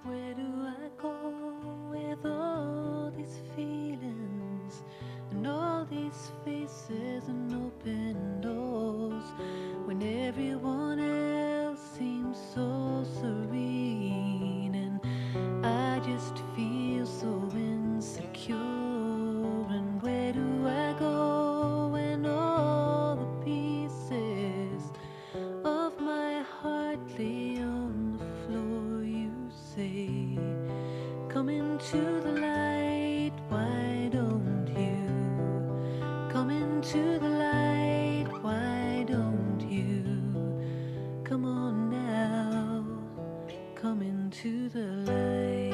Where do I go with all these feelings and all these faces and open doors when everyone else seems so serene and I just feel so insecure? And where do I go when all the pieces of my heart lay on the floor? You say, come into the light, why don't you? Come into the light, why don't you? Come on now, come into the light.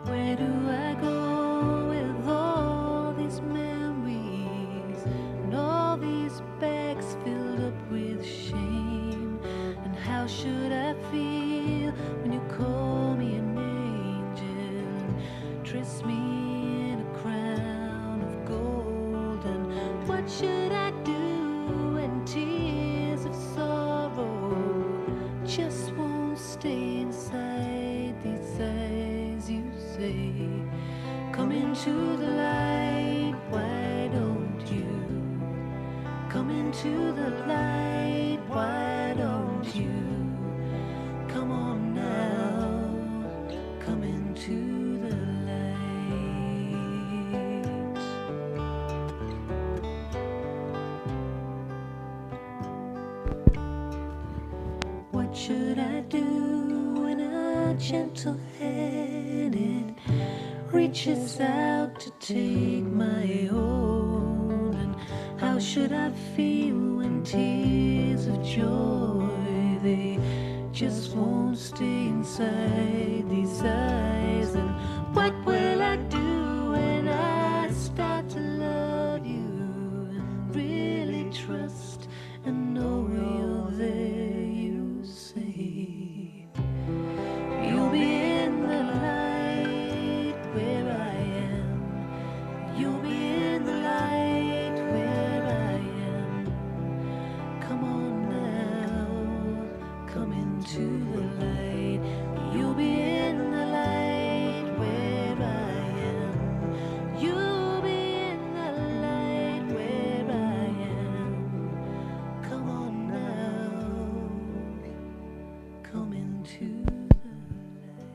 Where do I go with all these memories and all these bags filled up with shame? And how should I feel when you call me an angel and dress me in a crown of gold? And what should I do when tears of sorrow just won't stay inside these eyes? You say, come into the light, why don't you? Come into the light, why don't you? Come on now, come into the light. What should I do when a gentle hand reaches out to take my own? And how should I feel when tears of joy, they just won't stay inside these eyes? And what will I do when I start to love you and really trust and know you're there? You say, you'll be in the light where I am. You'll be in the light where I am. Come on now, come into the light. You'll be in the light where I am. You'll be in the light where I am. Come on now, come into the light.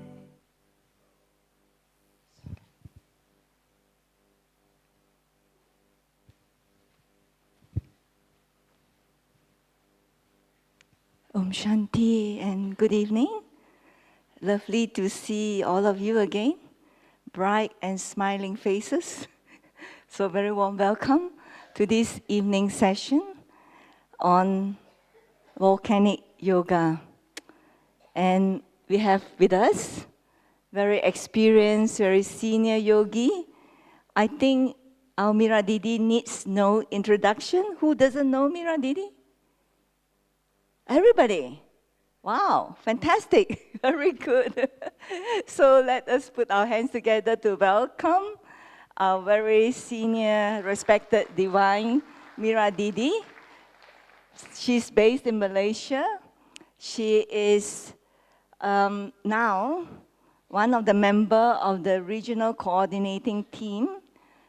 Om Shanti and good evening. Lovely to see all of you again. Bright and smiling faces. So very warm welcome to this evening session on volcanic yoga. And we have with us very experienced, very senior yogi. I think our Meera Didi needs no introduction. Who doesn't know Meera Didi? Everybody. Wow, fantastic. Very good. So let us put our hands together to welcome our very senior, respected divine Meera Didi. She's based in Malaysia. She is now one of the members of the regional coordinating team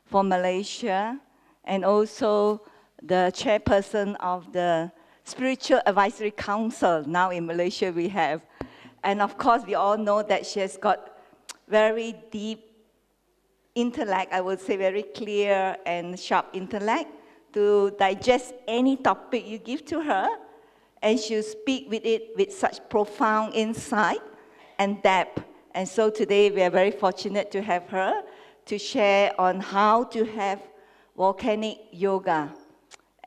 for Malaysia and also the chairperson of the Spiritual Advisory Council now in Malaysia we have. And of course, we all know that she has got very deep intellect, I would say very clear and sharp intellect to digest any topic you give to her, and she'll speak with it with such profound insight and depth. And so today we are very fortunate to have her to share on how to have volcanic yoga,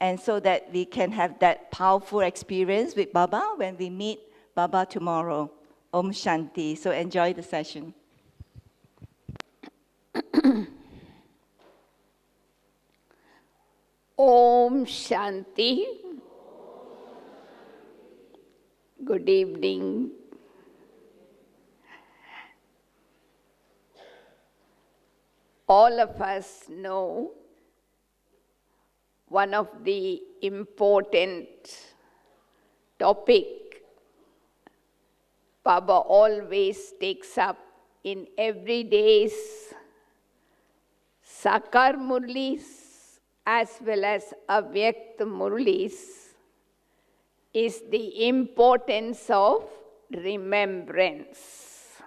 and so that we can have that powerful experience with Baba when we meet Baba tomorrow. Om Shanti. So enjoy the session. Om Shanti. Good evening. All of us know one of the important topic Baba always takes up in every day's Sakar Murlis as well as Avyakt Murlis is the importance of remembrance.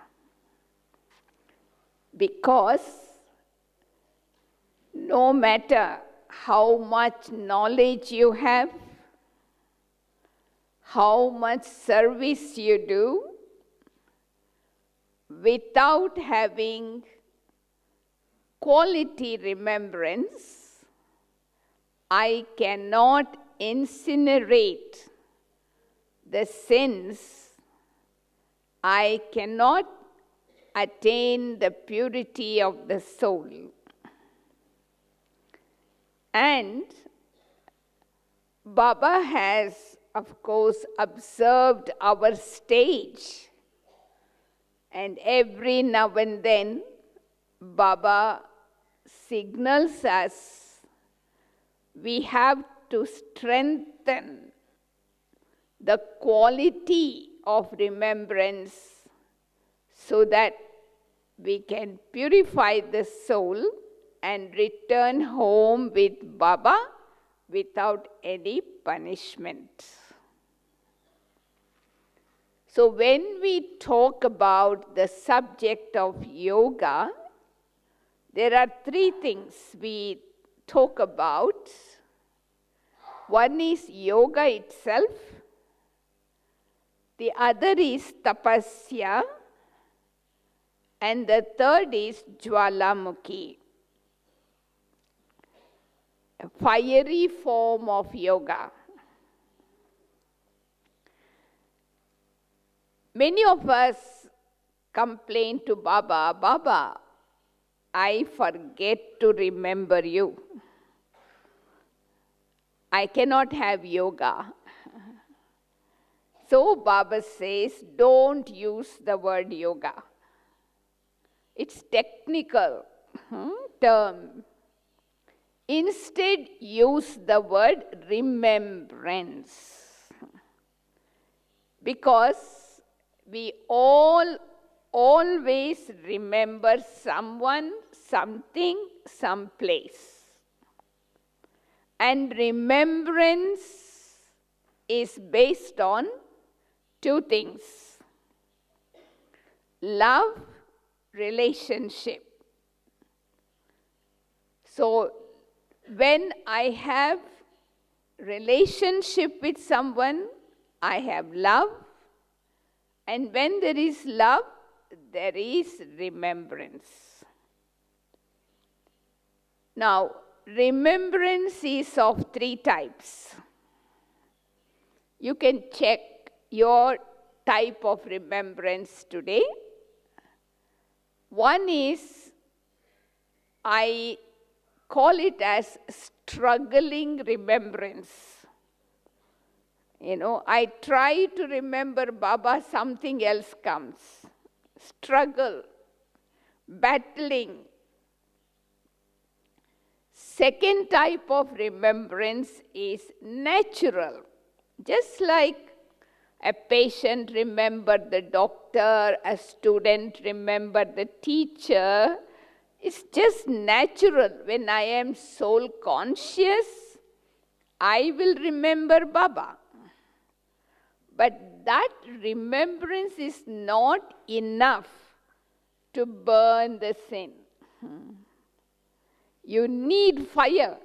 Because no matter how much knowledge you have, how much service you do, without having quality remembrance, I cannot incinerate the sins. I cannot attain the purity of the soul. And Baba has, of course, observed our stage. And every now and then, Baba signals us we have to strengthen the quality of remembrance so that we can purify the soul and return home with Baba without any punishment. So when we talk about the subject of yoga, there are three things we talk about. One is yoga itself, the other is tapasya, and the third is jwalamukhi, a fiery form of yoga. Many of us complain to Baba, Baba, I forget to remember you. I cannot have yoga. So Baba says, don't use the word yoga. It's technical term. Instead, use the word remembrance. Because we all always remember someone, something, someplace. And remembrance is based on two things: love, relationship. So when I have relationship with someone, I have love. And when there is love, there is remembrance. Now, remembrance is of three types. You can check your type of remembrance today. One is, I call it as struggling remembrance. You know, I try to remember Baba, something else comes. Struggle, battling. Second type of remembrance is natural. Just like a patient remembers the doctor, a student remembers the teacher, it's just natural. When I am soul conscious, I will remember Baba. But that remembrance is not enough to burn the sin. You need fire.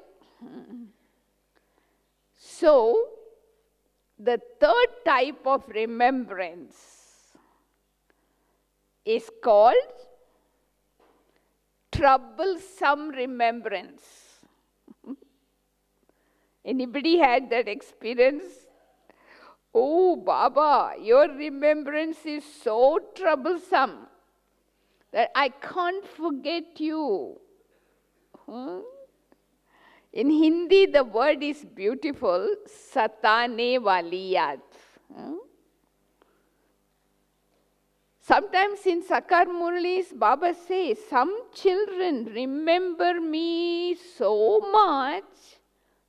So, the third type of remembrance is called troublesome remembrance. Anybody had that experience? Oh, Baba, your remembrance is so troublesome that I can't forget you. In Hindi, the word is beautiful, satane wali yaad. Sometimes in Sakar Murlis, Baba says, some children remember me so much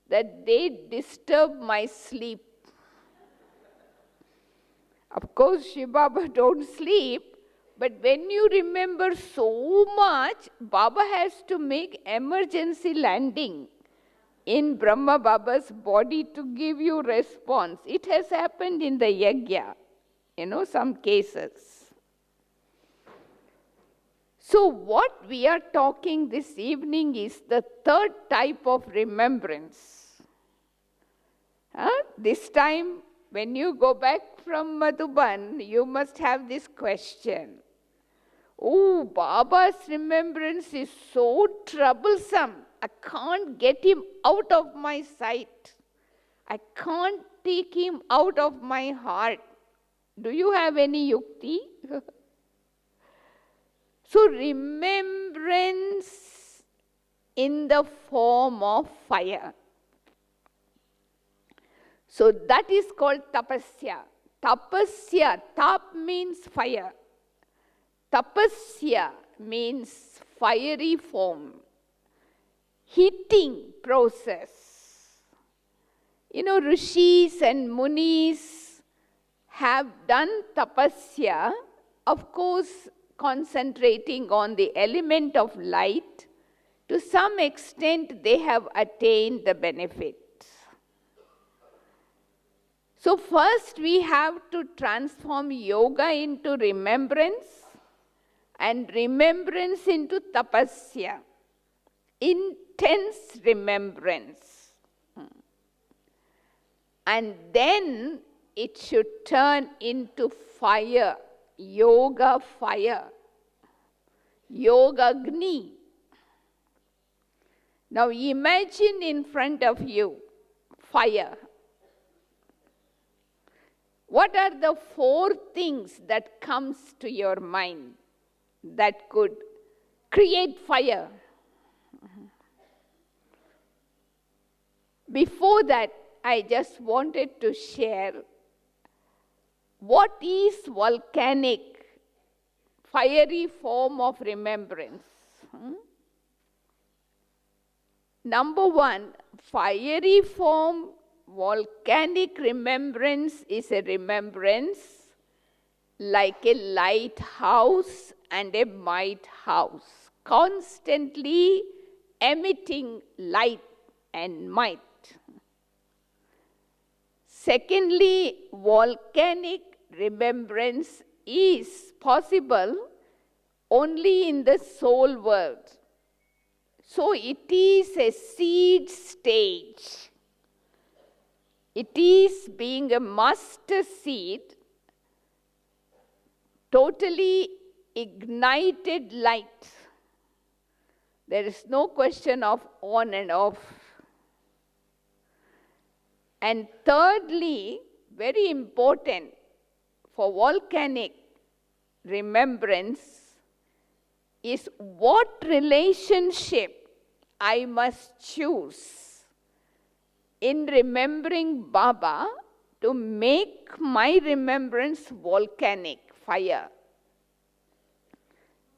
that they disturb my sleep. Of course, Shiv Baba don't sleep, but when you remember so much, Baba has to make emergency landing in Brahma Baba's body to give you response. It has happened in the yajna, some cases. So what we are talking this evening is the third type of remembrance. This time, when you go back from Madhuban, you must have this question. Oh, Baba's remembrance is so troublesome. I can't get him out of my sight. I can't take him out of my heart. Do you have any yukti? So remembrance in the form of fire. So that is called tapasya. Tapasya, tap means fire. Tapasya means fiery form, heating process. Rishis and munis have done tapasya, of course, concentrating on the element of light. To some extent, they have attained the benefit. So first we have to transform yoga into remembrance and remembrance into tapasya, intense remembrance. And then it should turn into fire, yoga fire, yoga agni. Now imagine in front of you fire. What are the 4 things that comes to your mind that could create fire? Before that, I just wanted to share what is volcanic, fiery form of remembrance. Number 1, fiery form volcanic remembrance is a remembrance like a lighthouse and a might house, constantly emitting light and might. Secondly, volcanic remembrance is possible only in the soul world. So it is a seed stage. It is being a master seed, totally ignited light. There is no question of on and off. And thirdly, very important for volcanic remembrance is what relationship I must choose in remembering Baba to make my remembrance volcanic, fire.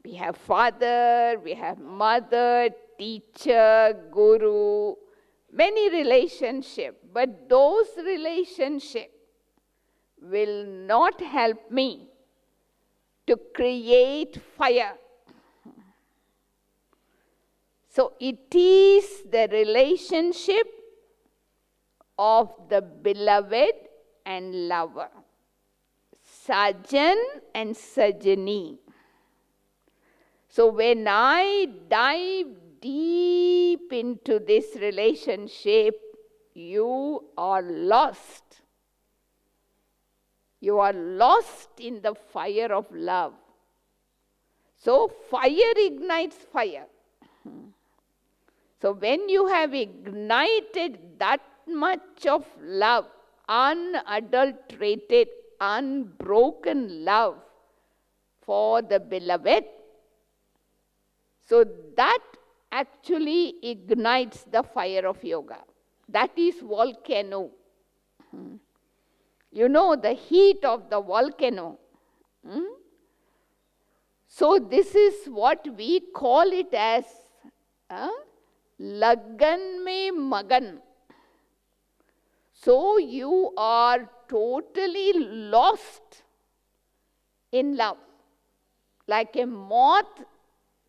We have father, we have mother, teacher, guru, many relationships, but those relationships will not help me to create fire. So it is the relationship of the beloved and lover, Sajan and Sajani. So when I dive deep into this relationship, you are lost. You are lost in the fire of love. So fire ignites fire. So when you have ignited that much of love, unadulterated, unbroken love for the beloved, so that actually ignites the fire of yoga. That is volcano. You know the heat of the volcano. So this is what we call it as Lagan mein magan. So you are totally lost in love, like a moth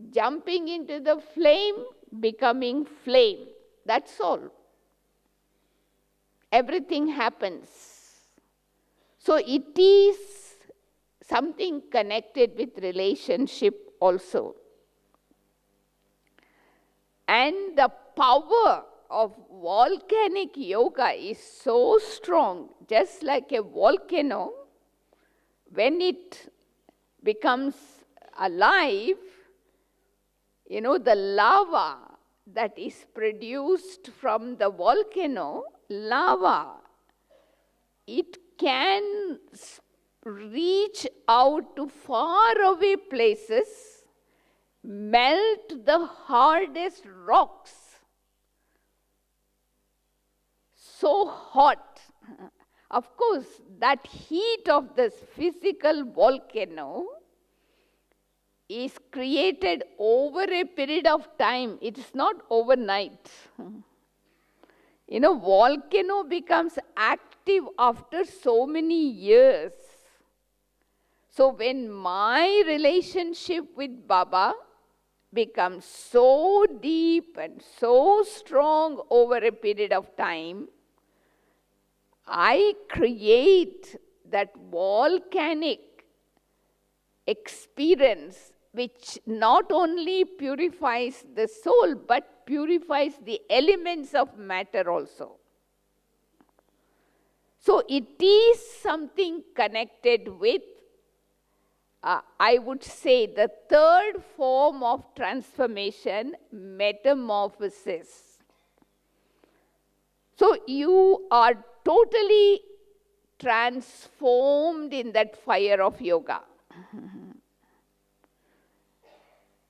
jumping into the flame, becoming flame. That's all. Everything happens. So it is something connected with relationship also. And the power of volcanic yoga is so strong, just like a volcano. When it becomes alive, the lava that is produced from the volcano, it can reach out to faraway places, melt the hardest rocks. So hot. Of course, that heat of this physical volcano is created over a period of time. It is not overnight. Volcano becomes active after so many years. So when my relationship with Baba becomes so deep and so strong over a period of time, I create that volcanic experience which not only purifies the soul but purifies the elements of matter also. So it is something connected with, I would say, the third form of transformation, metamorphosis. So you are totally transformed in that fire of yoga.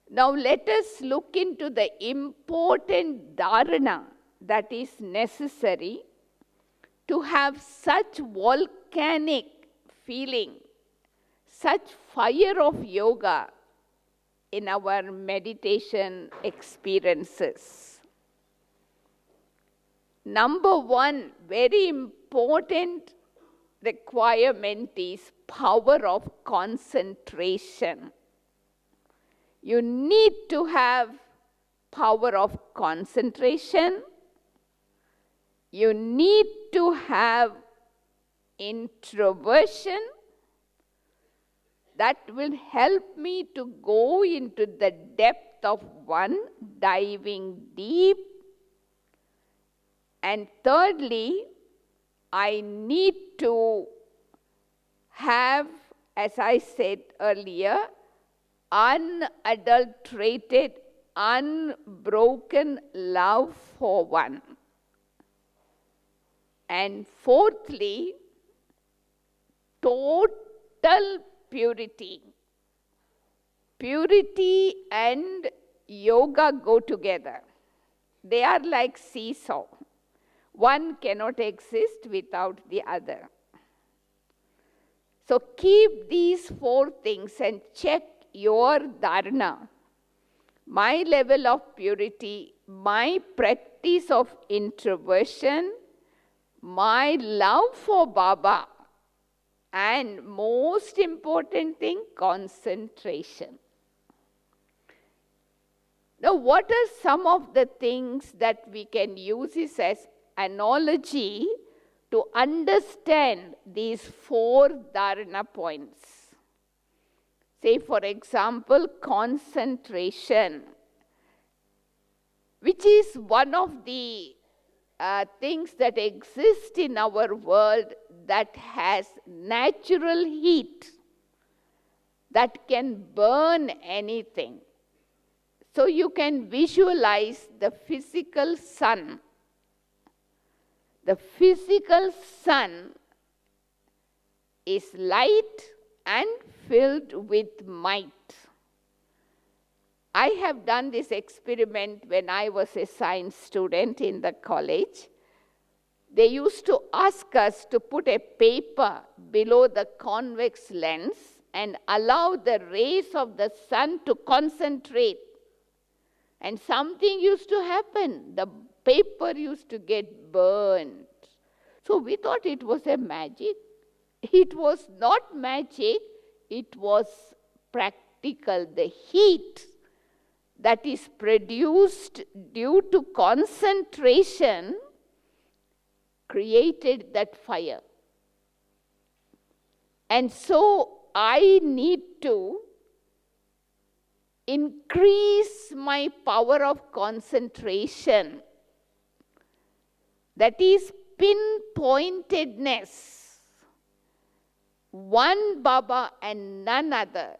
Now let us look into the important dharana that is necessary to have such volcanic feeling, such fire of yoga in our meditation experiences. Number one, very important requirement is power of concentration. You need to have power of concentration. You need to have introversion. That will help me to go into the depth of one, diving deep. And thirdly, I need to have, as I said earlier, unadulterated, unbroken love for one. And fourthly, total purity. Purity and yoga go together. They are like seesaw. One cannot exist without the other. So keep these four things and check your dharna. My level of purity, my practice of introversion, my love for Baba, and most important thing, concentration. Now, what are some of the things that we can use this as analogy to understand these four dharana points? Say, for example, concentration, which is one of the things that exist in our world that has natural heat that can burn anything. So you can visualize the physical sun. The physical sun is light and filled with might. I have done this experiment when I was a science student in the college. They used to ask us to put a paper below the convex lens and allow the rays of the sun to concentrate. And something used to happen. The paper used to get burned. So we thought it was a magic. It was not magic, it was practical. The heat that is produced due to concentration created that fire. And so I need to increase my power of concentration. That is pinpointedness. One Baba and none other.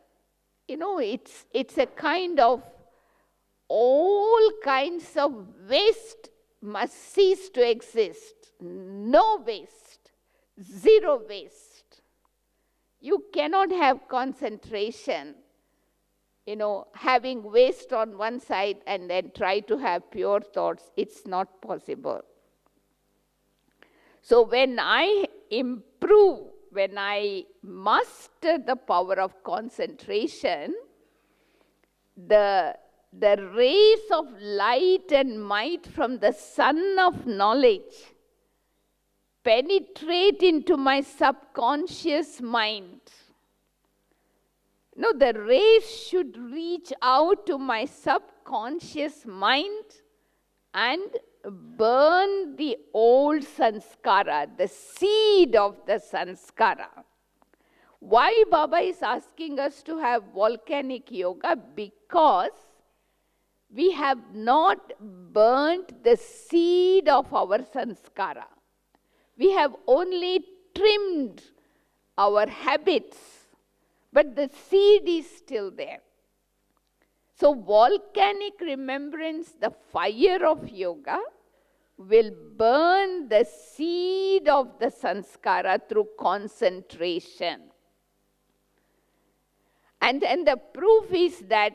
It's a kind of all kinds of waste must cease to exist. No waste, zero waste. You cannot have concentration, having waste on one side and then try to have pure thoughts. It's not possible. So when I improve, when I master the power of concentration, the rays of light and might from the sun of knowledge penetrate into my subconscious mind. The rays should reach out to my subconscious mind and burn the old sanskara, the seed of the sanskara. Why Baba is asking us to have volcanic yoga? Because we have not burnt the seed of our sanskara. We have only trimmed our habits, but the seed is still there. So volcanic remembrance, the fire of yoga, will burn the seed of the sanskara through concentration. And then the proof is that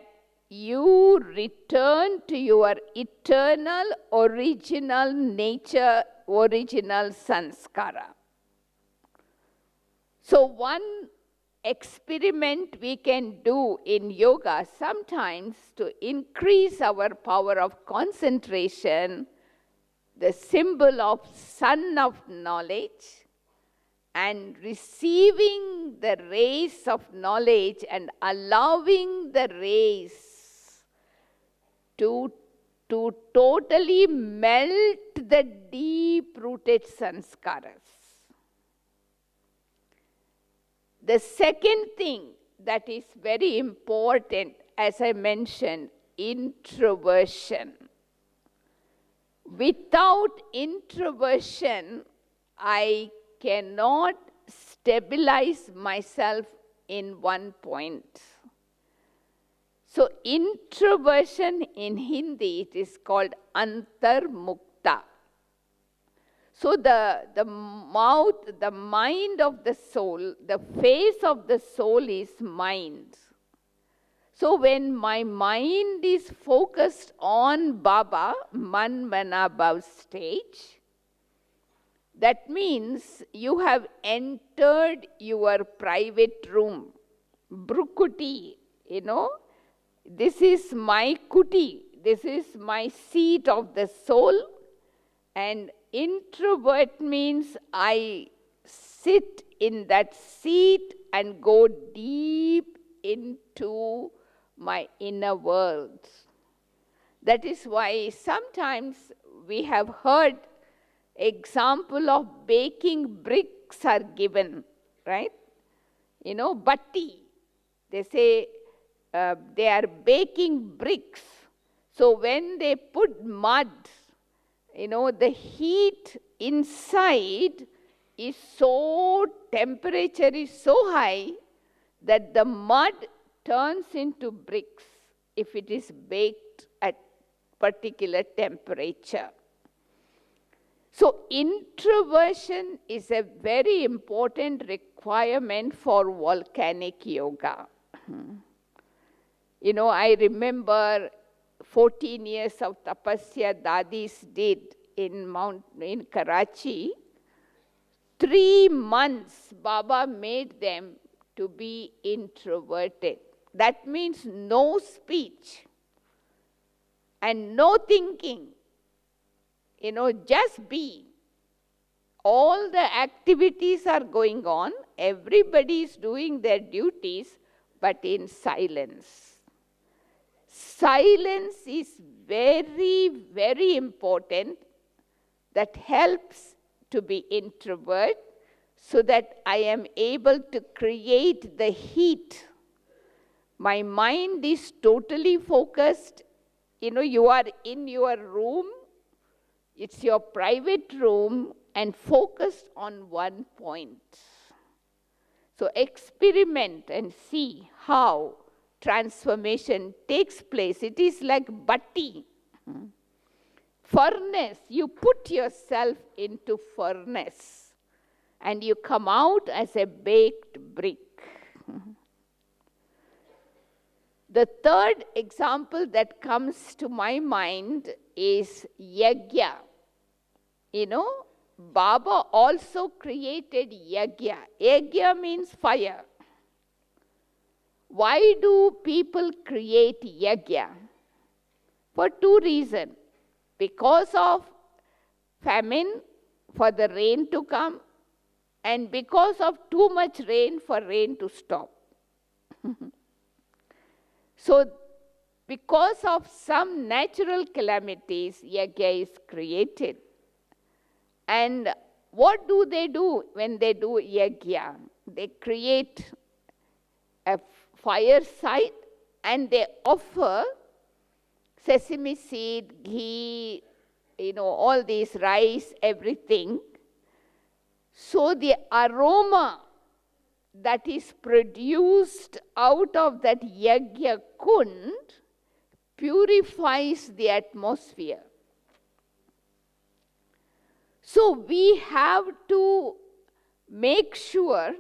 you return to your eternal, original nature, original sanskara. So one experiment we can do in yoga sometimes to increase our power of concentration, the symbol of sun of knowledge, and receiving the rays of knowledge and allowing the rays to totally melt the deep-rooted sanskaras. The second thing that is very important, as I mentioned, introversion. Without introversion, I cannot stabilize myself in one point. So introversion in Hindi, it is called antarmukta. So the mouth, the mind of the soul, the face of the soul is mind. So when my mind is focused on Baba, Man Mana Bhav stage, that means you have entered your private room, Brukuti, This is my kuti, this is my seat of the soul, and introvert means I sit in that seat and go deep into my inner world. That is why sometimes we have heard example of baking bricks are given, right? Batti. They say they are baking bricks. So when they put mud, the heat inside is temperature is so high that the mud turns into bricks if it is baked at particular temperature. So introversion is a very important requirement for volcanic yoga. I remember 14 years of tapasya Dadis did in Karachi. 3 months Baba made them to be introverted. That means no speech and no thinking. Just be. all the activities are going on, everybody is doing their duties, but in silence. Silence is very, very important. That helps to be introvert, so that I am able to create the heat. My mind is totally focused. You are in your room, it's your private room, and focused on one point. So experiment and see how transformation takes place. It is like batti. Furnace, you put yourself into furnace and you come out as a baked brick. The third example that comes to my mind is yajna. Baba also created yajna. Yajna means fire. Why do people create yajna? For two reasons. Because of famine, for the rain to come, and because of too much rain, for rain to stop. So, because of some natural calamities, yajna is created. And what do they do when they do yajna? They create a fire site and they offer sesame seed, ghee, all these rice, everything. So the aroma that is produced out of that yajna kund purifies the atmosphere. So we have to make sure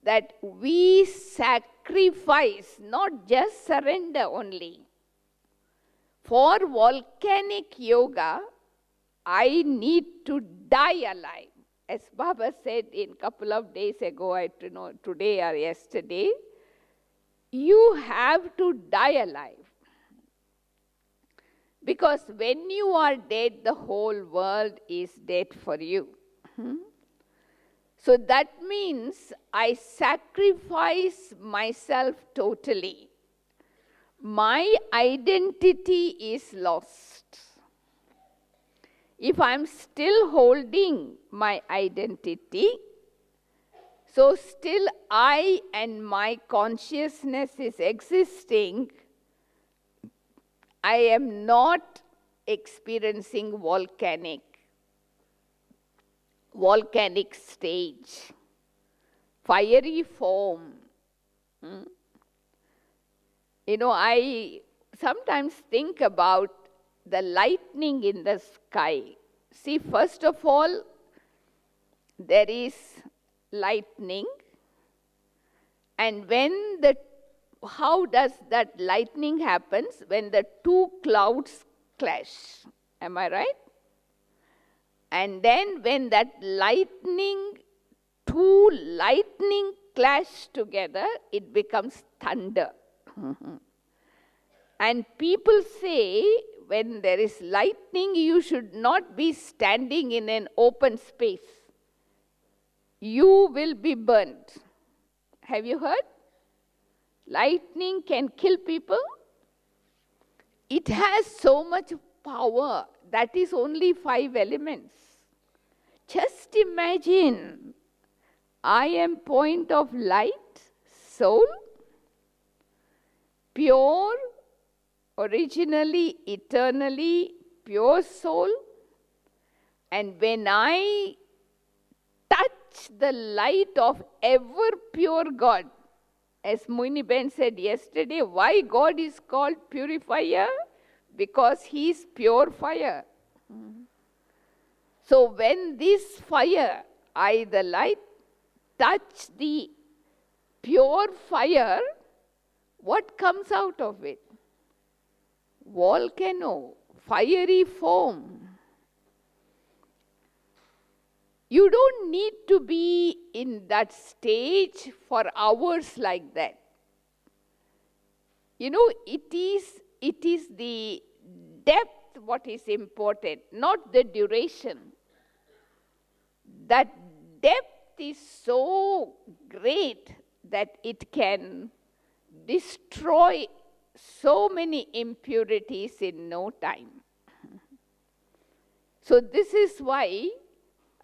that we sacrifice, not just surrender only. For volcanic yoga, I need to die alive. As Baba said in a couple of days ago, today or yesterday, you have to die alive. Because when you are dead, the whole world is dead for you. So that means I sacrifice myself totally. My identity is lost. If I'm still holding my identity, so still I and my consciousness is existing, I am not experiencing volcanic stage, fiery foam. I sometimes think about the lightning in the sky. See, first of all, there is lightning, and how does that lightning happens? When the two clouds clash. Am I right? And then when that two lightning clash together, it becomes thunder. And people say, when there is lightning, you should not be standing in an open space. You will be burnt. Have you heard? Lightning can kill people. It has so much power. That is only 5 elements. Just imagine, I am point of light, soul, pure, originally, eternally pure soul. And when I touch the light of ever pure God, as Muniben said yesterday, why God is called purifier? Because He is pure fire. So when this fire, I the light, touch the pure fire, what comes out of it? Volcano, fiery foam. You don't need to be in that stage for hours like that. It is the depth what is important, not the duration. that depth is so great that it can destroy so many impurities in no time. So this is why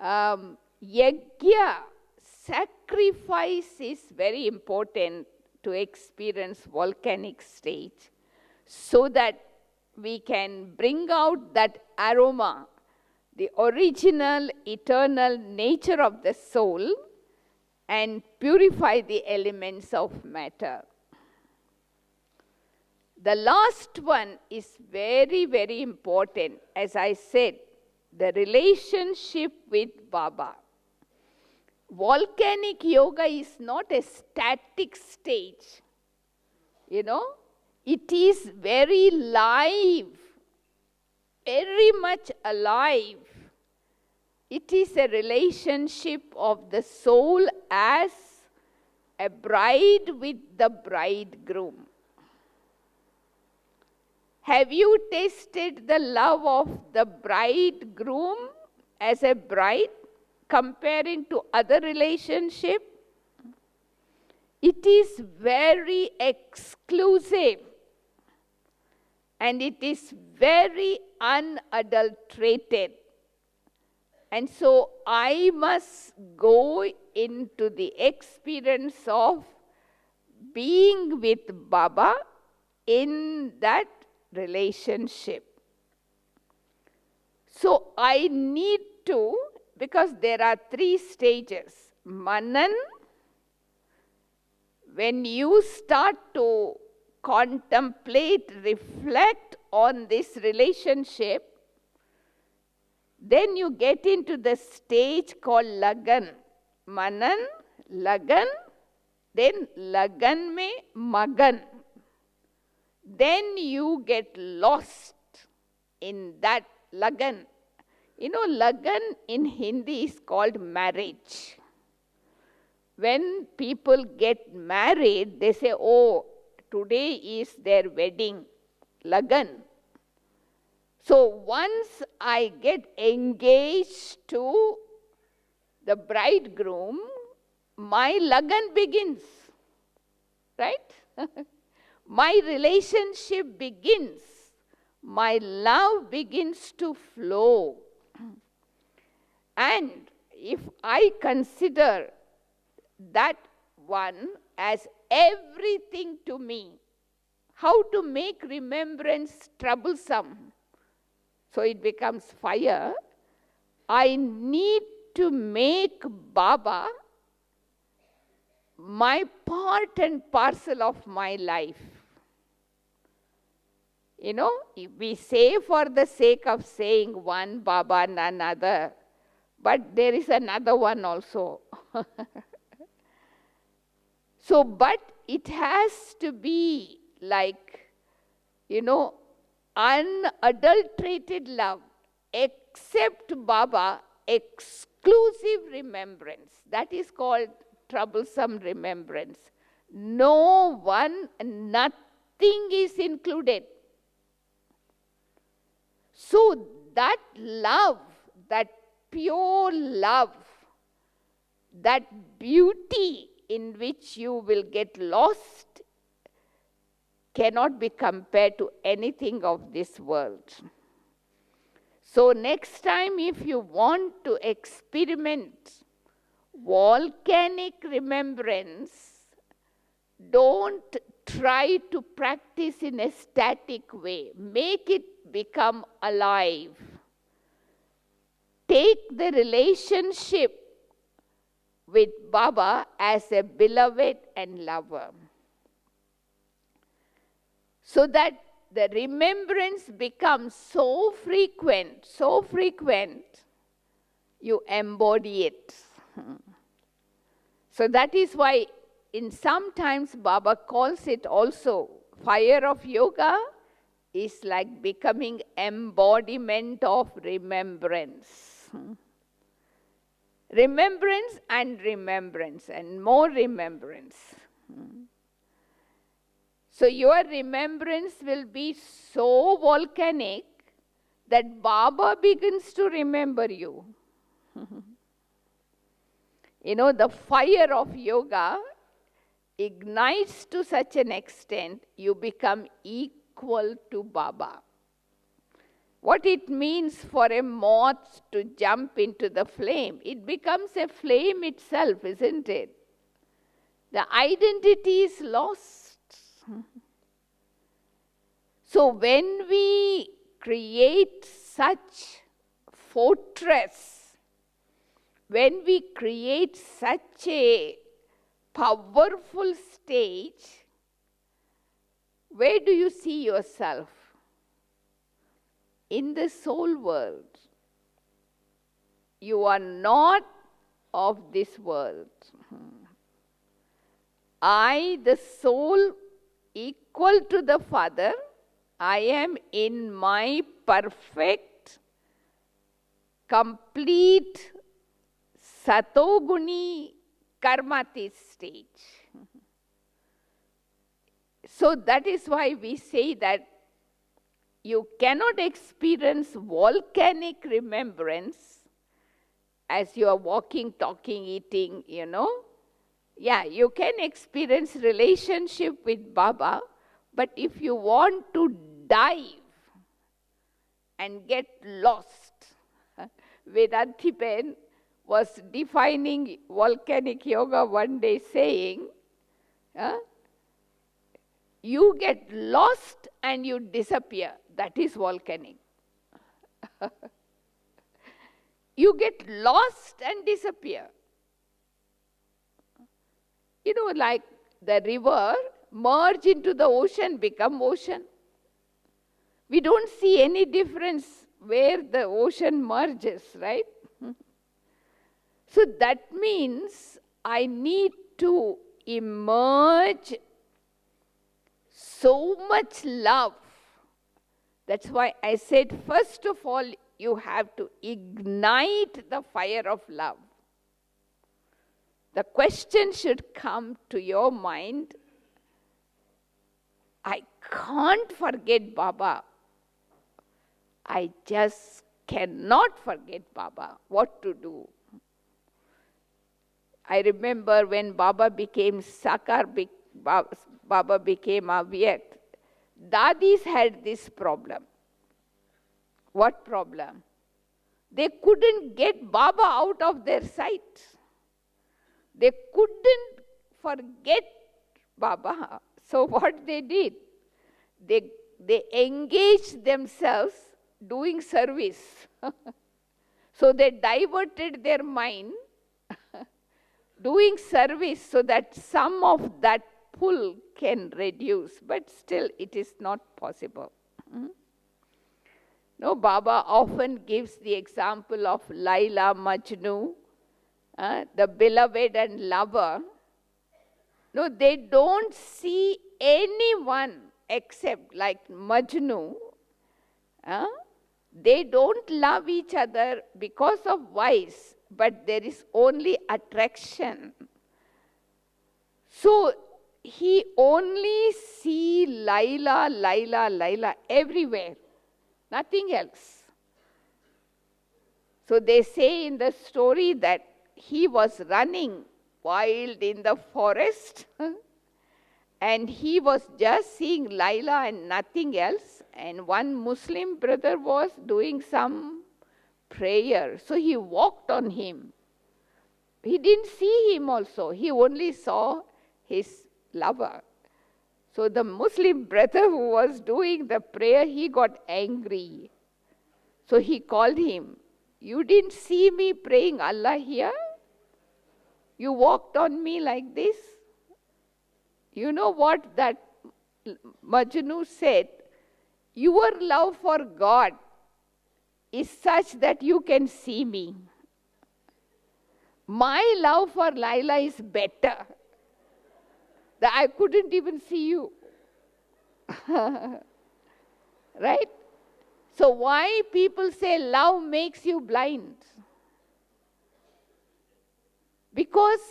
yajna, sacrifice, is very important to experience volcanic stage, so that we can bring out that aroma, the original eternal nature of the soul, and purify the elements of matter. The last one is very, very important. As I said, the relationship with Baba. Volcanic yoga is not a static stage. You know, it is very live, very much alive. It is a relationship of the soul as a bride with the bridegroom. Have you tasted the love of the bridegroom as a bride comparing to other relationship? It is very exclusive and it is very unadulterated. And so I must go into the experience of being with Baba in that relationship. So I need to, because there are 3 stages. Manan, when you start to contemplate, reflect on this relationship, then you get into the stage called Lagan. Manan, Lagan, then Lagan mein Magan. Then you get lost in that Lagan. You know, Lagan in Hindi is called marriage. When people get married, they say, oh, today is their wedding, Lagan. So once I get engaged to the bridegroom, my Lagan begins, right? My relationship begins. My love begins to flow. And if I consider that one as everything to me, how to make remembrance troublesome, so it becomes fire, I need to make Baba my part and parcel of my life. You know, if we say for the sake of saying one Baba, none other, but there is another one also. So, but it has to be like, you know, unadulterated love, except Baba, exclusive remembrance. That is called troublesome remembrance. No one, nothing is included. So that love, that pure love, that beauty in which you will get lost cannot be compared to anything of this world. So next time, if you want to experiment volcanic remembrance, don't try to practice in a static way. Make it become alive. Take the relationship with Baba as a beloved and lover, so that the remembrance becomes so frequent, you embody it. So that is why in sometimes Baba calls it also, fire of yoga is like becoming embodiment of remembrance. Remembrance and more remembrance. So your remembrance will be so volcanic that Baba begins to remember you. The fire of yoga ignites to such an extent, you become equal to Baba. What it means for a moth to jump into the flame, it becomes a flame itself, isn't it? The identity is lost. So when we create such fortress, when we create such a powerful stage, where do you see yourself? In the soul world. You are not of this world. I, the soul, equal to the Father, I am in my perfect, complete, satoguni, karmatis stage. So that is why we say that you cannot experience volcanic remembrance as you are walking, talking, eating, Yeah, you can experience relationship with Baba, but if you want to dive and get lost, Vedantipen was defining volcanic yoga one day saying, you get lost and you disappear. That is volcanic. You get lost and disappear. Like the river merge into the ocean, become ocean. We don't see any difference where the ocean merges, right? So that means I need to emerge so much love. That's why I said, first of all, you have to ignite the fire of love. The question should come to your mind, I can't forget Baba. I just cannot forget Baba. What to do? I remember when Baba became Sakar, Baba became Avyakt, Dadis had this problem. What problem? They couldn't get Baba out of their sight. They couldn't forget Baba. So what they did? They engaged themselves doing service. So they diverted their mind doing service so that some of that pull can reduce, but still it is not possible. No, Baba often gives the example of Laila, Majnu, the beloved and lover. No, they don't see anyone except like Majnu. They don't love each other because of vice, but there is only attraction. So he only sees Laila, Laila, Laila everywhere, nothing else. So they say in the story that he was running wild in the forest and he was just seeing Laila and nothing else, and one Muslim brother was doing some prayer. So he walked on him. He didn't see him also. He only saw his lover. So the Muslim brother who was doing the prayer, he got angry. So he called him. You didn't see me praying Allah here? You walked on me like this? You know what that Majnu said? Your love for God is such that you can see me. My love for Laila is better. That I couldn't even see you. Right? So why people say love makes you blind? Because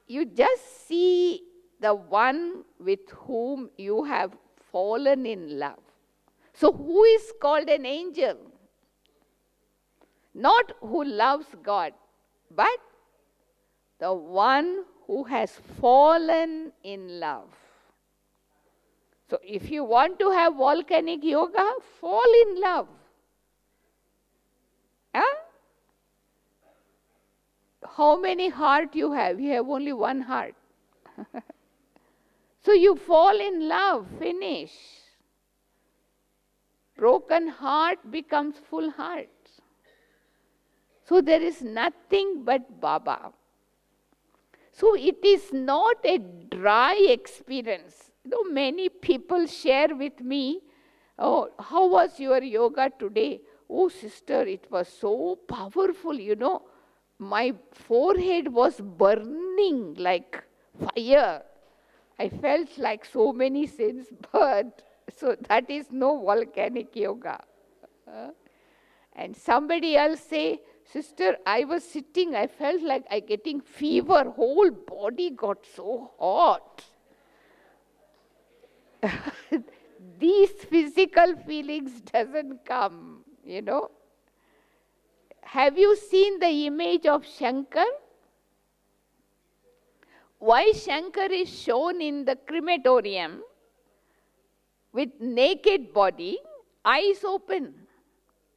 you just see the one with whom you have fallen in love. So who is called an angel? Not who loves God, but the one who has fallen in love. So if you want to have volcanic yoga, fall in love. Huh? How many hearts you have? You have only one heart. So you fall in love, finish. Broken heart becomes full heart. So there is nothing but Baba. So it is not a dry experience. You know, many people share with me, oh, how was your yoga today? Oh, sister, it was so powerful, you know. My forehead was burning like fire. I felt like so many sins burned. So that is no volcanic yoga. And somebody else say, sister, I was sitting, I felt like I getting fever, whole body got so hot. These physical feelings doesn't come, you know. Have you seen the image of Shankar? Why Shankar is shown in the crematorium with naked body, eyes open?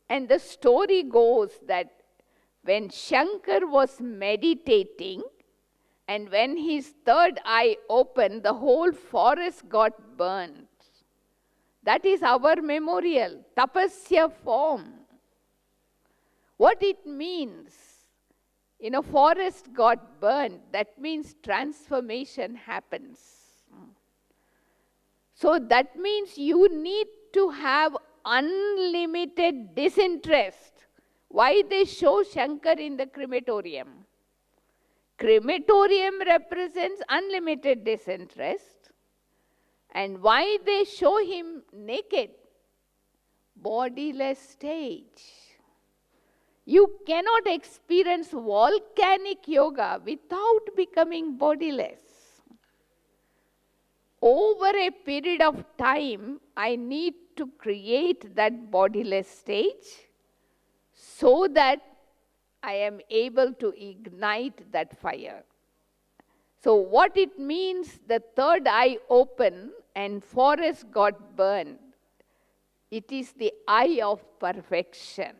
And the story goes that when Shankar was meditating and when his third eye opened, the whole forest got burned. That is our memorial, tapasya form. What it means, in a forest got burned, that means transformation happens. So that means you need to have unlimited disinterest. Why they show Shankar in the crematorium? Crematorium represents unlimited disinterest. And why they show him naked? Bodiless stage. You cannot experience volcanic yoga without becoming bodiless. Over a period of time, I need to create that bodiless stage so that I am able to ignite that fire. So what it means, the third eye opened and forest got burned. It is the eye of perfection.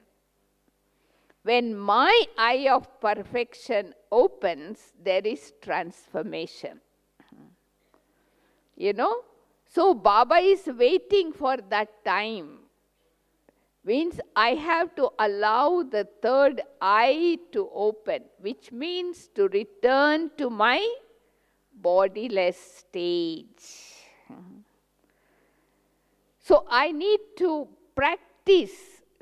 When my eye of perfection opens, there is transformation. You know? So Baba is waiting for that time. Means I have to allow the third eye to open, which means to return to my bodiless stage. So I need to practice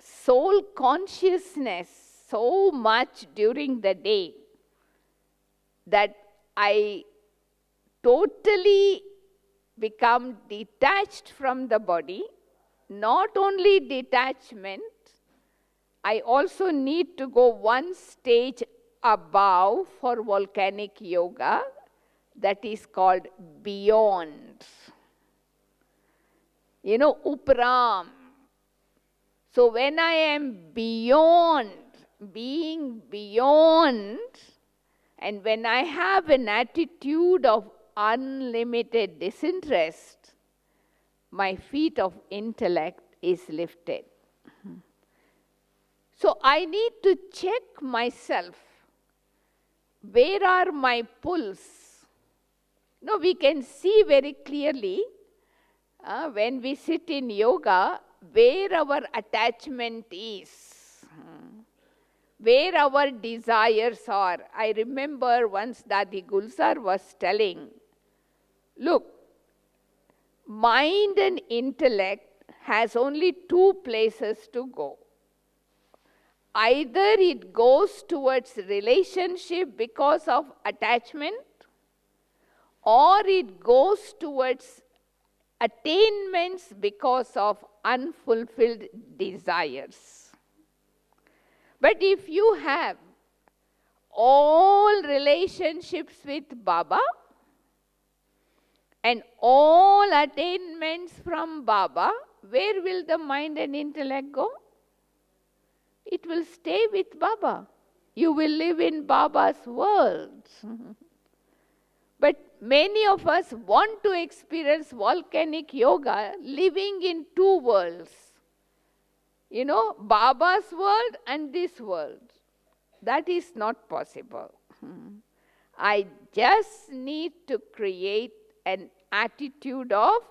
soul consciousness so much during the day that I totally become detached from the body. Not only detachment, I also need to go one stage above for volcanic yoga, that is called beyond. You know, upram. So when I am beyond, being beyond, and when I have an attitude of unlimited disinterest, my feet of intellect is lifted. So I need to check myself. Where are my pulls? No, we can see very clearly when we sit in yoga where our attachment is, where our desires are. I remember once Dadi Gulzar was telling, look, mind and intellect has only two places to go. Either it goes towards relationship because of attachment, or it goes towards attainments because of unfulfilled desires. But if you have all relationships with Baba and all attainments from Baba, where will the mind and intellect go? It will stay with Baba. you will live in Baba's world. But many of us want to experience volcanic yoga living in two worlds. You know, Baba's world and this world. That is not possible. I just need to create an attitude of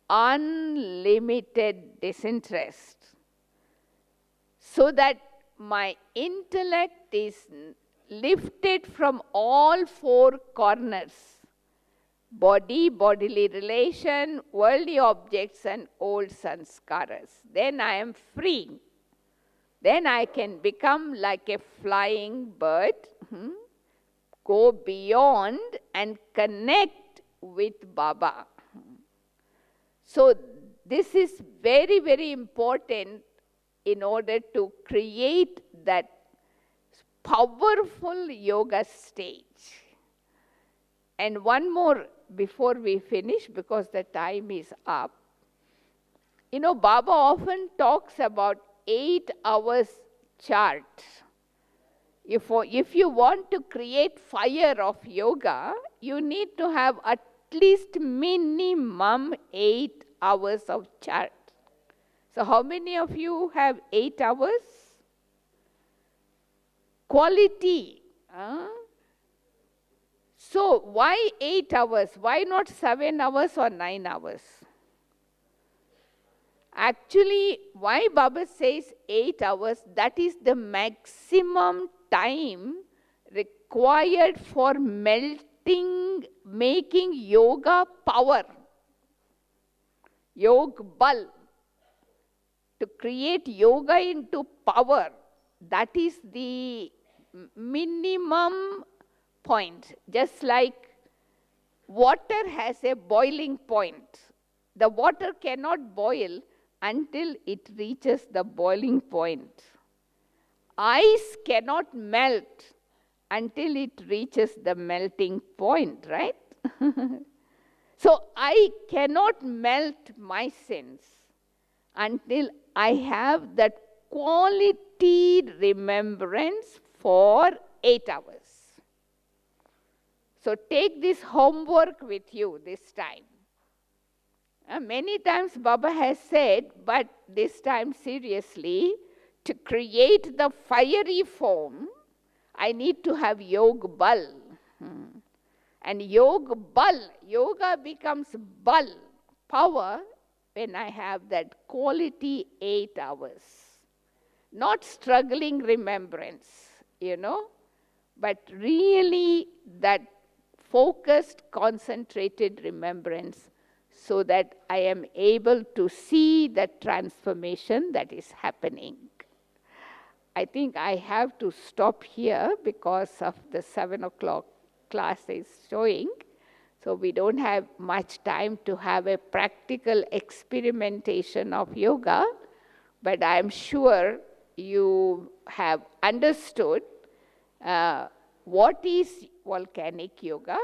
unlimited disinterest, so that my intellect is lifted from all four corners: body, bodily relation, worldly objects, and old sanskaras. Then I am free. Then I can become like a flying bird, go beyond and connect with Baba. So this is very, very important in order to create that powerful yoga stage. And one more before we finish, because the time is up. You know, Baba often talks about 8 hours chart. If you want to create fire of yoga, you need to have at least minimum 8 hours of chart. So how many of you have 8 hours? Quality. So why 8 hours? Why not 7 hours or 9 hours? Actually, why Baba says 8 hours, that is the maximum time required for making yoga power. Yoga bal. To create yoga into power, that is the minimum point. Just like water has a boiling point. The water cannot boil until it reaches the boiling point. Ice cannot melt until it reaches the melting point, right? So I cannot melt my sins until I have that quality remembrance for 8 hours. So take this homework with you this time. Many times Baba has said, but this time seriously, to create the fiery form, I need to have yoga bal. And yoga bal, yoga becomes bal, power, when I have that quality 8 hours. Not struggling remembrance, you know, but really that focused, concentrated remembrance, so that I am able to see the transformation that is happening. I think I have to stop here because of the 7 o'clock class is showing. So we don't have much time to have a practical experimentation of yoga, but I'm sure you have understood what is volcanic yoga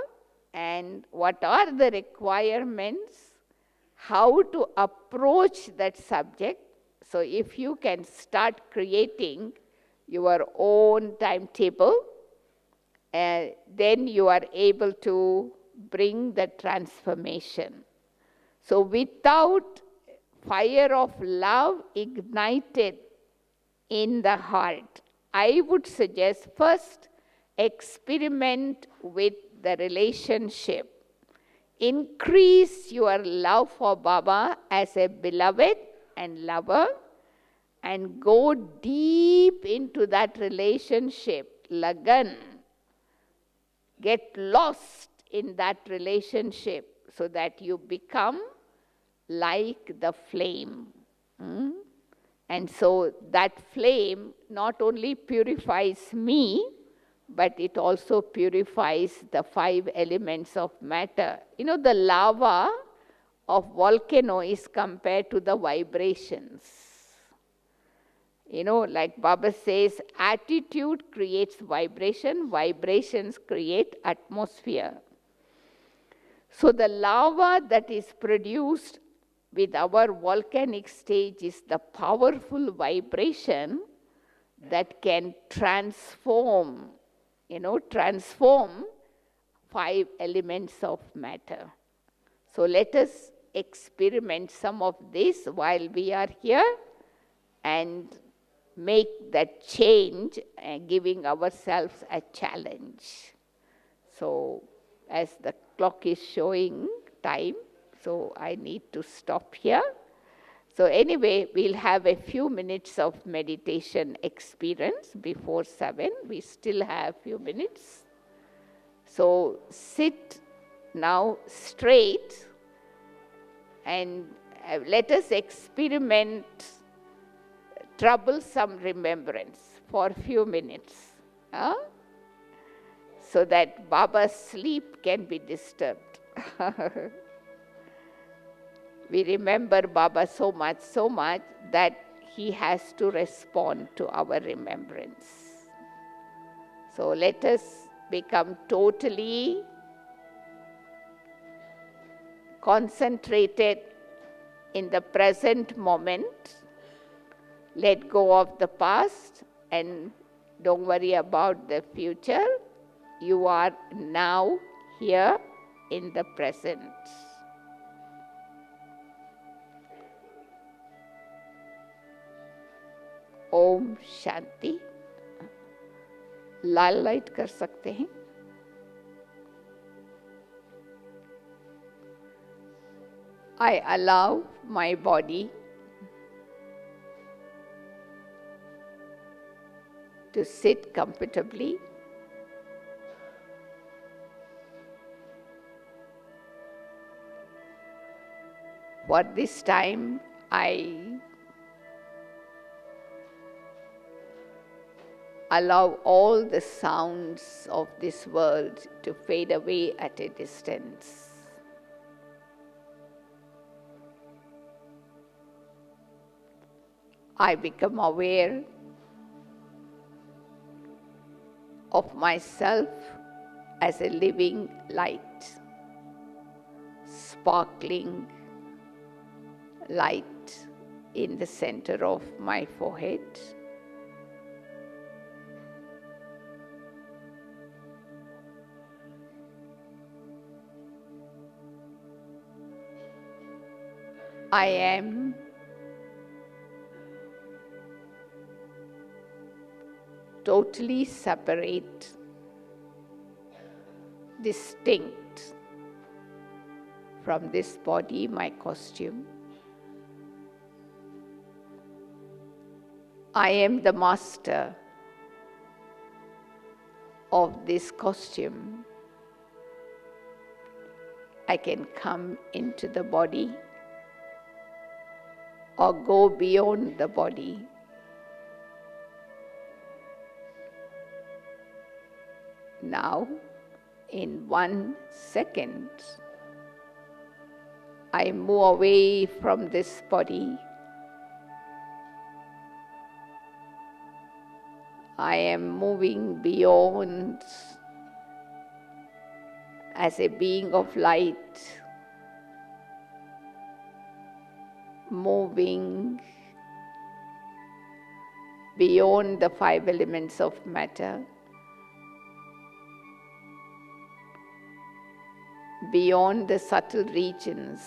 and what are the requirements, how to approach that subject. So if you can start creating your own timetable, then you are able to bring the transformation. So without fire of love ignited in the heart, I would suggest first experiment with the relationship. Increase your love for Baba as a beloved and lover, and go deep into that relationship, lagan. Get lost in that relationship so that you become like the flame. And so that flame not only purifies me, but it also purifies the 5 elements of matter. You know, the lava of volcano is compared to the vibrations. You know, like Baba says, attitude creates vibration, vibrations create atmosphere. So the lava that is produced with our volcanic stage is the powerful vibration that can transform, transform 5 elements of matter. So let us experiment some of this while we are here and make that change, giving ourselves a challenge. So as the clock is showing time, so I need to stop here. So anyway, we'll have a few minutes of meditation experience before 7. We still have a few minutes. So sit now straight and let us experiment troublesome remembrance for a few minutes, so that Baba's sleep can be disturbed. We remember Baba so much that he has to respond to our remembrance. So let us become totally concentrated in the present moment. Let go of the past and don't worry about the future. You are now here in the present. Om Shanti. Lal light कर सकते हैं. I allow my body to sit comfortably. For this time, I allow all the sounds of this world to fade away at a distance. I become aware of myself as a living light, sparkling light in the center of my forehead. I am totally separate, distinct from this body, my costume. I am the master of this costume. I can come into the body or go beyond the body. Now, in 1 second, I move away from this body. I am moving beyond as a being of light, moving beyond the 5 elements of matter, beyond the subtle regions.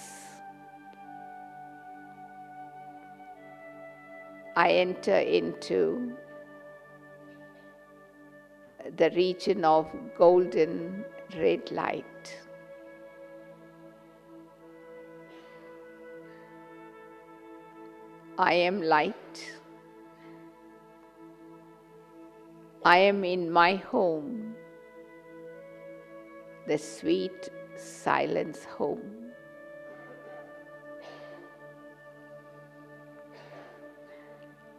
I enter into the region of golden red light. I am light. I am in my home, the sweet silence home.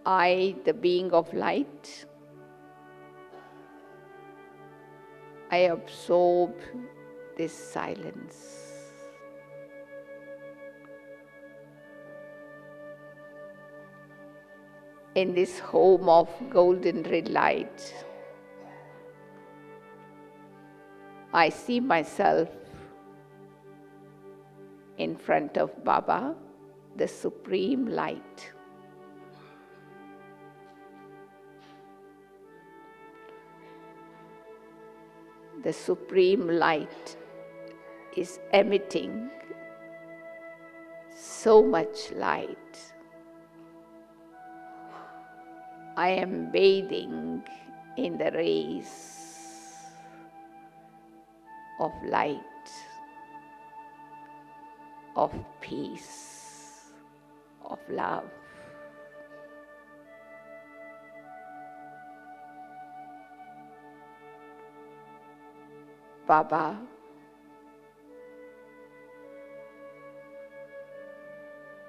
I, the being of light, I absorb this silence. In this home of golden red light, I see myself in front of Baba, the Supreme Light. the Supreme Light is emitting so much light. I am bathing in the rays of light, of peace, of love. Baba,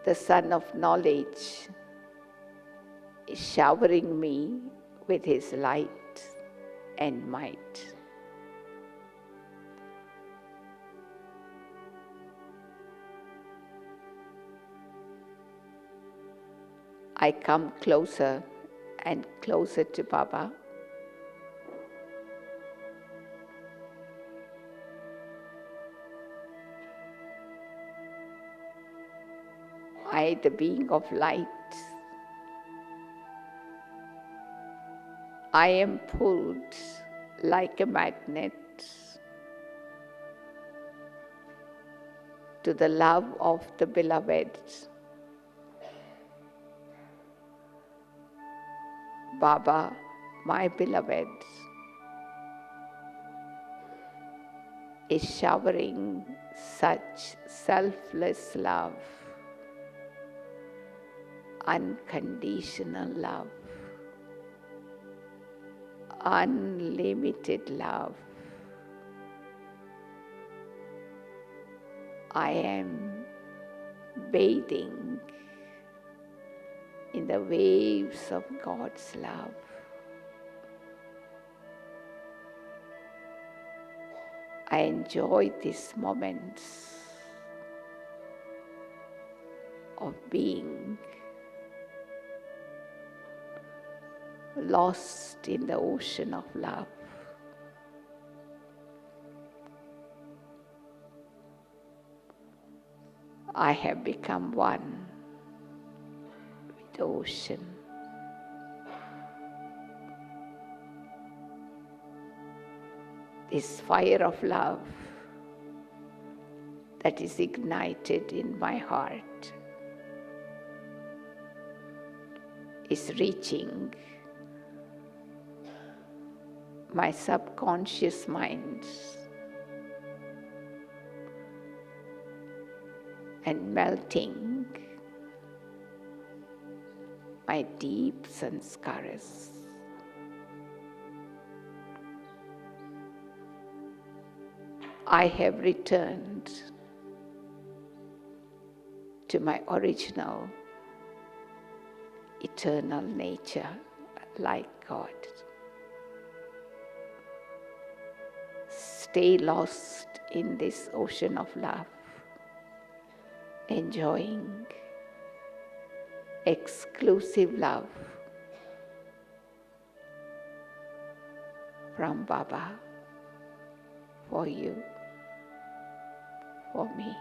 the Sun of Knowledge, is showering me with his light and might. I come closer and closer to Baba. I, the being of light, I am pulled like a magnet to the love of the beloved. Baba, my beloved, is showering such selfless love, unconditional love, unlimited love. I am bathing in the waves of God's love. I enjoy these moments of being lost in the ocean of love. I have become one with the ocean. This fire of love that is ignited in my heart is reaching my subconscious mind and melting my deep sanskaras. I have returned to my original, eternal nature like God. Stay lost in this ocean of love, enjoying exclusive love from Baba for you, for me.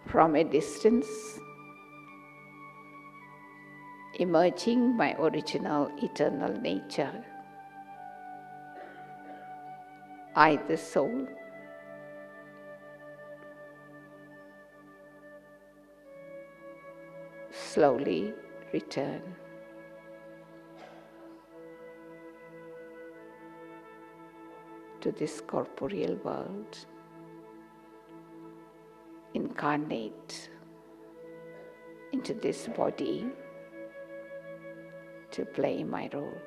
From a distance, emerging my original eternal nature, I, the soul, slowly return to this corporeal world, incarnate into this body to play my role.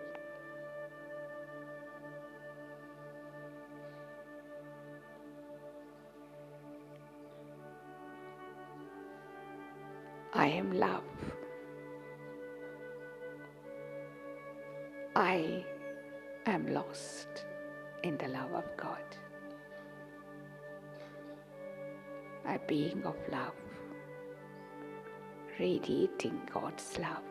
I am love. I am lost in the love of God. A being of love, radiating God's love.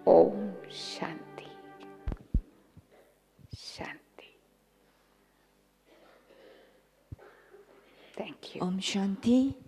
Om Shanti. Shanti. Thank you. Om Shanti.